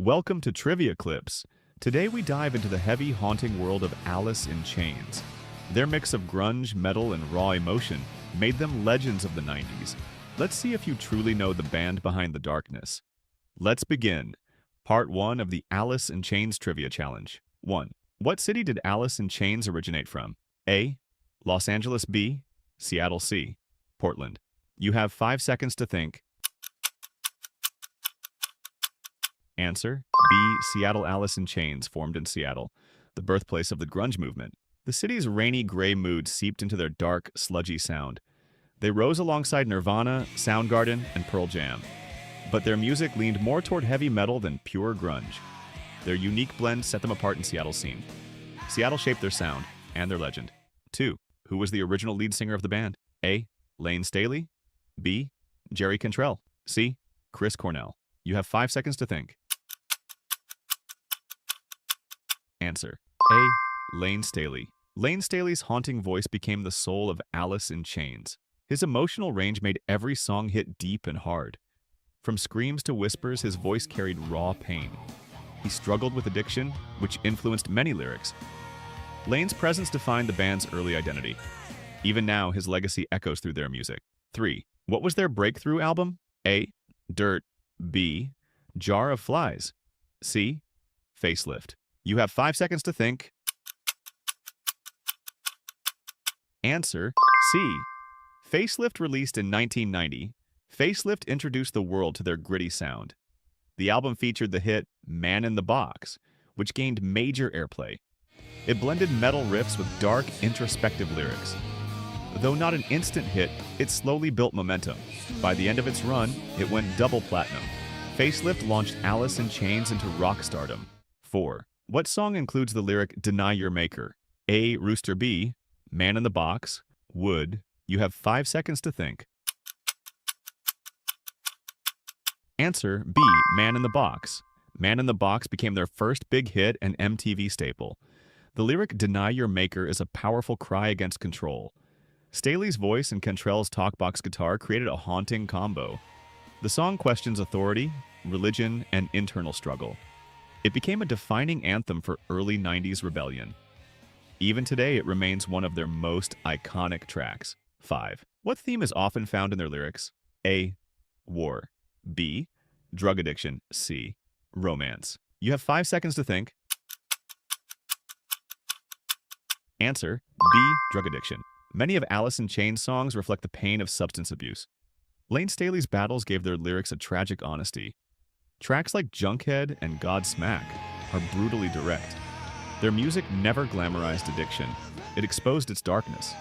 Welcome to Trivia Clips. Today we dive into the heavy, haunting world of Alice in Chains. Their mix of grunge, metal, and raw emotion made them legends of the 90s. Let's see if you truly know the band behind the darkness. Let's begin. Part 1 of the Alice in Chains Trivia Challenge. 1. What city did Alice in Chains originate from? A. Los Angeles. B. Seattle. C. Portland. You have 5 seconds to think. Answer: B. Seattle. Alice in Chains formed in Seattle, the birthplace of the grunge movement. The city's rainy gray mood seeped into their dark, sludgy sound. They rose alongside Nirvana, Soundgarden, and Pearl Jam. But their music leaned more toward heavy metal than pure grunge. Their unique blend set them apart in Seattle's scene. Seattle shaped their sound and their legend. 2. Who was the original lead singer of the band? A. Lane Staley. B. Jerry Cantrell. C. Chris Cornell. You have 5 seconds to think. Answer: A. Lane Staley. Lane Staley's haunting voice became the soul of Alice in Chains. His emotional range made every song hit deep and hard. From screams to whispers, his voice carried raw pain. He struggled with addiction, which influenced many lyrics. Lane's presence defined the band's early identity. Even now, his legacy echoes through their music. 3. What was their breakthrough album? A. Dirt. B. Jar of Flies. C. Facelift. You have 5 seconds to think. Answer: C. Facelift, released in 1990. Facelift introduced the world to their gritty sound. The album featured the hit Man in the Box, which gained major airplay. It blended metal riffs with dark, introspective lyrics. Though not an instant hit, it slowly built momentum. By the end of its run, it went double platinum. Facelift launched Alice in Chains into rock stardom. 4. What song includes the lyric "Deny Your Maker"? A. Rooster. B. Man in the Box. Wood. You have 5 seconds to think. Answer: B. Man in the Box. Man in the Box became their first big hit and MTV staple. The lyric "Deny Your Maker" is a powerful cry against control. Staley's voice and Cantrell's talkbox guitar created a haunting combo. The song questions authority, religion, and internal struggle. It became a defining anthem for early 90s rebellion. Even today, it remains one of their most iconic tracks. 5. What theme is often found in their lyrics? A. War. B. Drug addiction. C. Romance. You have 5 seconds to think. Answer: B. Drug addiction. Many of Alice in Chains' songs reflect the pain of substance abuse. Lane Staley's battles gave their lyrics a tragic honesty. Tracks like Junkhead and Godsmack are brutally direct. Their music never glamorized addiction. It exposed its darkness.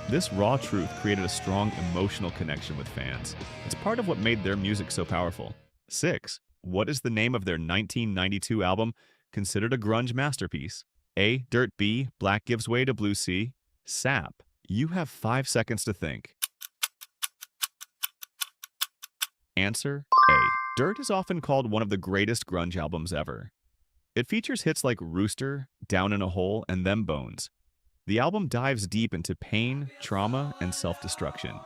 This raw truth created a strong emotional connection with fans. It's part of what made their music so powerful. 6. What is the name of their 1992 album considered a grunge masterpiece? A. Dirt. B. Black Gives Way to Blue. C. Sap. You have 5 seconds to think. Answer: A. Dirt is often called one of the greatest grunge albums ever. It features hits like Rooster, Down in a Hole, and Them Bones. The album dives deep into pain, trauma, and self-destruction.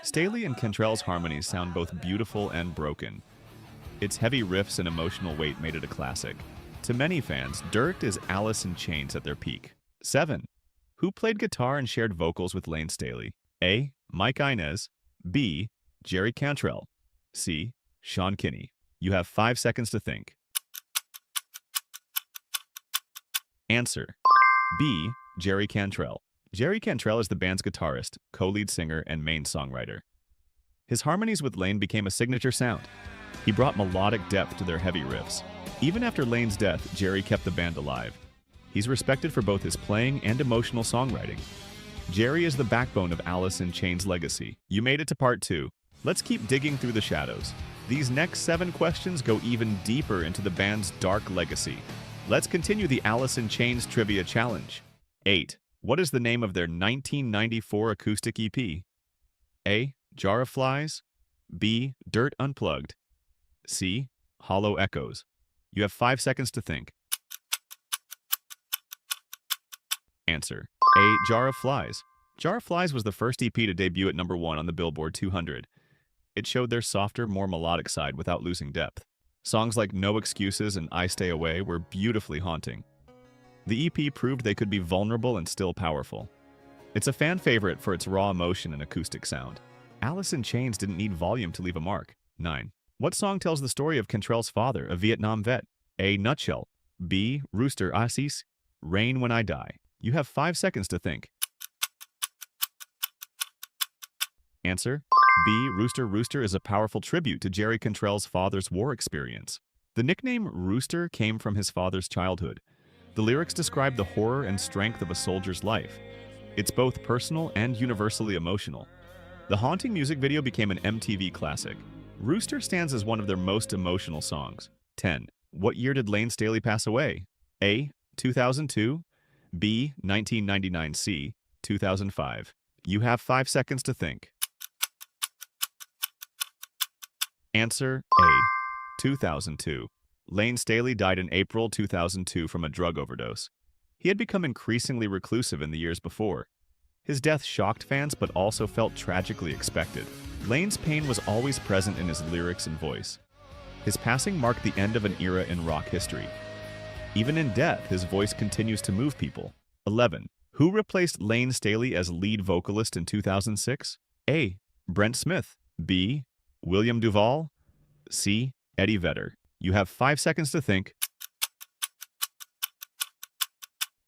Staley and Cantrell's harmonies sound both beautiful and broken. Its heavy riffs and emotional weight made it a classic. To many fans, Dirt is Alice in Chains at their peak. 7. Who played guitar and shared vocals with Lane Staley? A. Mike Inez. B. Jerry Cantrell. C. Sean Kinney. You have 5 seconds to think. Answer: B. Jerry Cantrell. Jerry Cantrell is the band's guitarist, co-lead singer, and main songwriter. His harmonies with Lane became a signature sound. He brought melodic depth to their heavy riffs. Even after Lane's death, Jerry kept the band alive. He's respected for both his playing and emotional songwriting. Jerry is the backbone of Alice in Chains' legacy. You made it to part 2. Let's keep digging through the shadows. These next 7 questions go even deeper into the band's dark legacy. Let's continue the Alice in Chains Trivia Challenge. 8. What is the name of their 1994 acoustic EP? A. Jar of Flies. B. Dirt Unplugged. C. Hollow Echoes. You have 5 seconds to think. Answer: A. Jar of Flies. Jar of Flies was the first EP to debut at number 1 on the Billboard 200. It showed their softer, more melodic side without losing depth. Songs like No Excuses and I Stay Away were beautifully haunting. The EP proved they could be vulnerable and still powerful. It's a fan favorite for its raw emotion and acoustic sound. Alice in Chains didn't need volume to leave a mark. 9. What song tells the story of Cantrell's father, a Vietnam vet? A. Nutshell. B. Rooster Assis. Rain When I Die. You have 5 seconds to think. Answer. B. Rooster Rooster is a powerful tribute to Jerry Cantrell's father's war experience. The nickname Rooster came from his father's childhood. The lyrics describe the horror and strength of a soldier's life. It's both personal and universally emotional. The haunting music video became an MTV classic. Rooster stands as one of their most emotional songs. 10. What year did Lane Staley pass away? A. 2002. B. 1999. C. 2005. You have 5 seconds to think. Answer A. 2002. Lane Staley died in April 2002 from a drug overdose. He had become increasingly reclusive in the years before. His death shocked fans but also felt tragically expected. Lane's pain was always present in his lyrics and voice. His passing marked the end of an era in rock history. Even in death, his voice continues to move people. 11. Who replaced Lane Staley as lead vocalist in 2006? A. Brent Smith. B. William Duvall. C. Eddie Vedder. You have 5 seconds to think.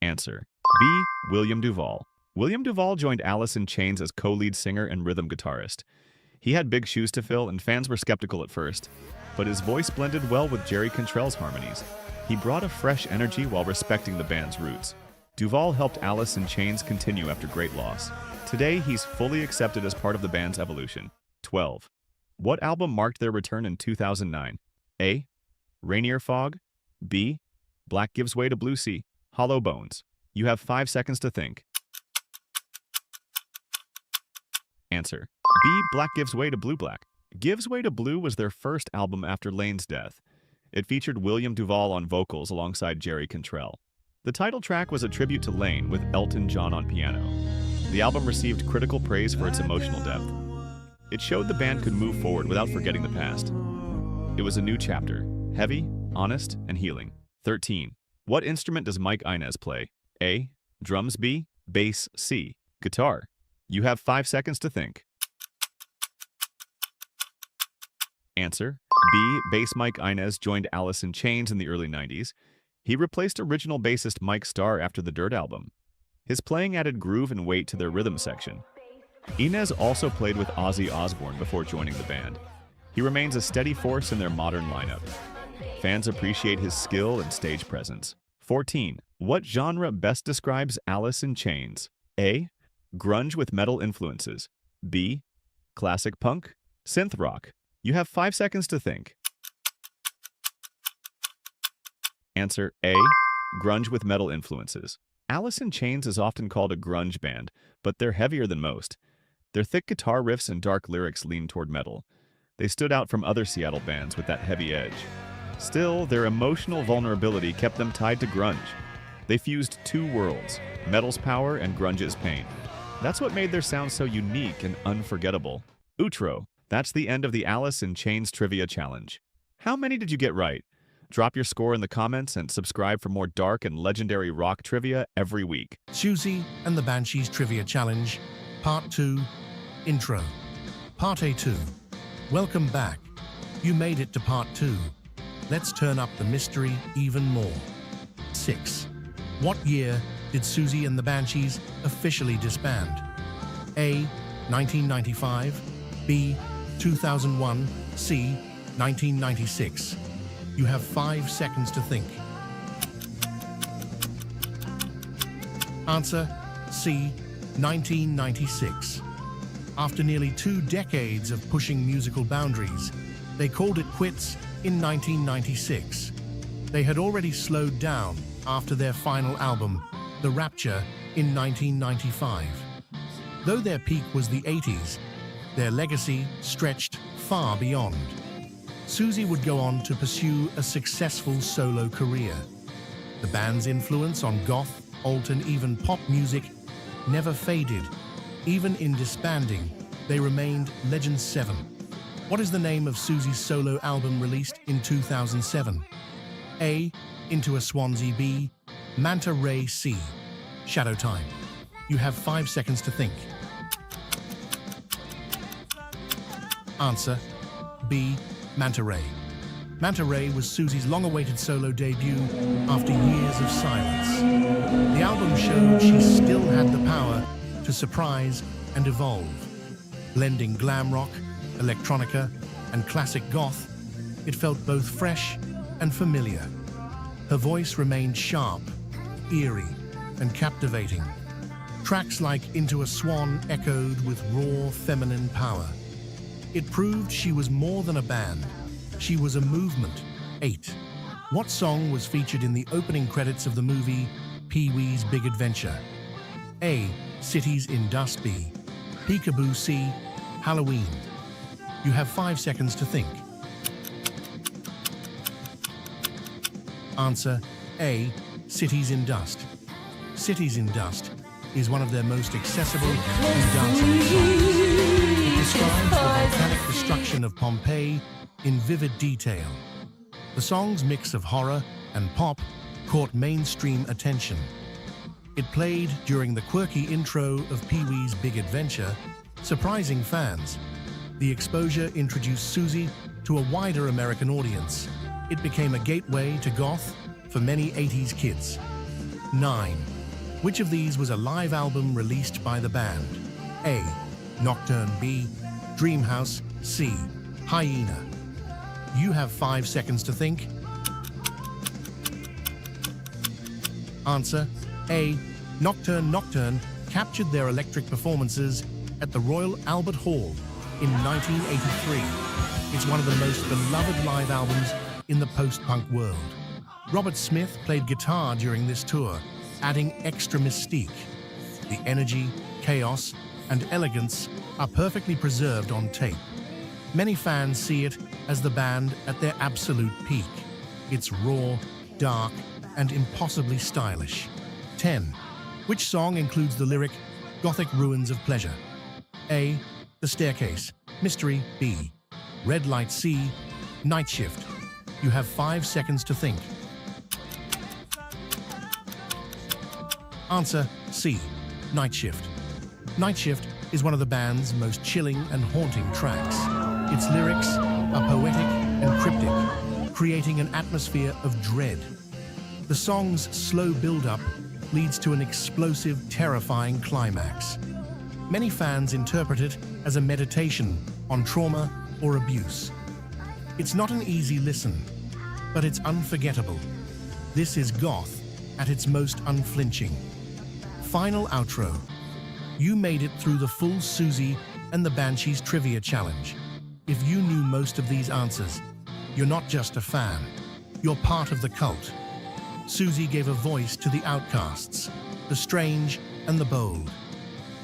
Answer. B. William Duvall. William Duvall joined Alice in Chains as co-lead singer and rhythm guitarist. He had big shoes to fill, and fans were skeptical at first, but his voice blended well with Jerry Cantrell's harmonies. He brought a fresh energy while respecting the band's roots. Duvall helped Alice in Chains continue after great loss. Today, he's fully accepted as part of the band's evolution. 12. What album marked their return in 2009? A. Rainier Fog. B. Black Gives Way to Blue Sea. Hollow Bones. You have 5 seconds to think. Answer. B. Black Gives Way to Blue Black. Gives Way to Blue was their first album after Lane's death. It featured William Duvall on vocals alongside Jerry Cantrell. The title track was a tribute to Lane with Elton John on piano. The album received critical praise for its emotional depth. It showed the band could move forward without forgetting the past. It was a new chapter, heavy, honest, and healing. 13. What instrument does Mike Inez play? A. Drums. B. Bass. C. Guitar. You have 5 seconds to think. Answer. B. Bass. Mike Inez joined Alice in Chains in the early 90s. He replaced original bassist Mike Starr after the Dirt album. His playing added groove and weight to their rhythm section. Inez also played with Ozzy Osbourne before joining the band. He remains a steady force in their modern lineup. Fans appreciate his skill and stage presence. 14. What genre best describes Alice in Chains? A. Grunge with metal influences. B. Classic punk. Synth rock. You have 5 seconds to think. Answer A. Grunge with metal influences. Alice in Chains is often called a grunge band, but they're heavier than most. Their thick guitar riffs and dark lyrics lean toward metal. They stood out from other Seattle bands with that heavy edge. Still, their emotional vulnerability kept them tied to grunge. They fused two worlds, metal's power and grunge's pain. That's what made their sound so unique and unforgettable. Outro. That's the end of the Alice in Chains Trivia Challenge. How many did you get right? Drop your score in the comments and subscribe for more dark and legendary rock trivia every week. Siouxsie and the Banshees Trivia Challenge, Part 2, Intro. Part A2. Welcome back. You made it to Part 2. Let's turn up the mystery even more. 6. What year did Siouxsie and the Banshees officially disband? A. 1995. B. 2001. C. 1996. You have 5 seconds to think. Answer C. 1996. After nearly 2 decades of pushing musical boundaries, they called it quits in 1996. They had already slowed down after their final album, The Rapture, in 1995. Though their peak was the 80s, their legacy stretched far beyond. Siouxsie would go on to pursue a successful solo career. The band's influence on goth, alt and even pop music never faded. Even in disbanding, they remained Legend 7. What is the name of Siouxsie's solo album released in 2007? A. Into a Swansea. B. Manta Ray. C. Shadow Time. You have 5 seconds to think. Answer B. Manta Ray. Manta Ray was Siouxsie's long-awaited solo debut after years of silence. The album showed she still had the power to surprise and evolve. Blending glam rock, electronica, and classic goth, it felt both fresh and familiar. Her voice remained sharp, eerie, and captivating. Tracks like Into a Swan echoed with raw feminine power. It proved she was more than a band. She was a movement. 8. What song was featured in the opening credits of the movie Pee-wee's Big Adventure? A. Cities in Dust. B. Peekaboo. C. Halloween. You have 5 seconds to think. Answer A. Cities in Dust. Cities in Dust is one of their most accessible and danceable songs. It describes the volcanic destruction of Pompeii in vivid detail. The song's mix of horror and pop caught mainstream attention. It played during the quirky intro of Pee-wee's Big Adventure, surprising fans. The exposure introduced Siouxsie to a wider American audience. It became a gateway to goth for many 80s kids. 9. Which of these was a live album released by the band? A. Nocturne. B. Dreamhouse. C. Hyena. You have 5 seconds to think. Answer A. Nocturne. Nocturne captured their electric performances at the Royal Albert Hall in 1983. It's one of the most beloved live albums in the post-punk world. Robert Smith played guitar during this tour, adding extra mystique. The energy, chaos, and elegance are perfectly preserved on tape. Many fans see it as the band at their absolute peak. It's raw, dark, and impossibly stylish. 10. Which song includes the lyric, "Gothic Ruins of Pleasure"? A. The Staircase. Mystery. B. Red Light. C. Night Shift. You have 5 seconds to think. Answer C. Night Shift. Night Shift is one of the band's most chilling and haunting tracks. Its lyrics are poetic and cryptic, creating an atmosphere of dread. The song's slow build-up leads to an explosive, terrifying climax. Many fans interpret it as a meditation on trauma or abuse. It's not an easy listen, but it's unforgettable. This is goth at its most unflinching. Final outro. You made it through the full Siouxsie and the Banshees Trivia Challenge. If you knew most of these answers, you're not just a fan, you're part of the cult. Siouxsie gave a voice to the outcasts, the strange and the bold.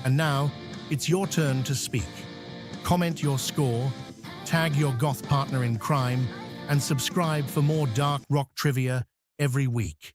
And now, it's your turn to speak. Comment your score, tag your goth partner in crime, and subscribe for more dark rock trivia every week.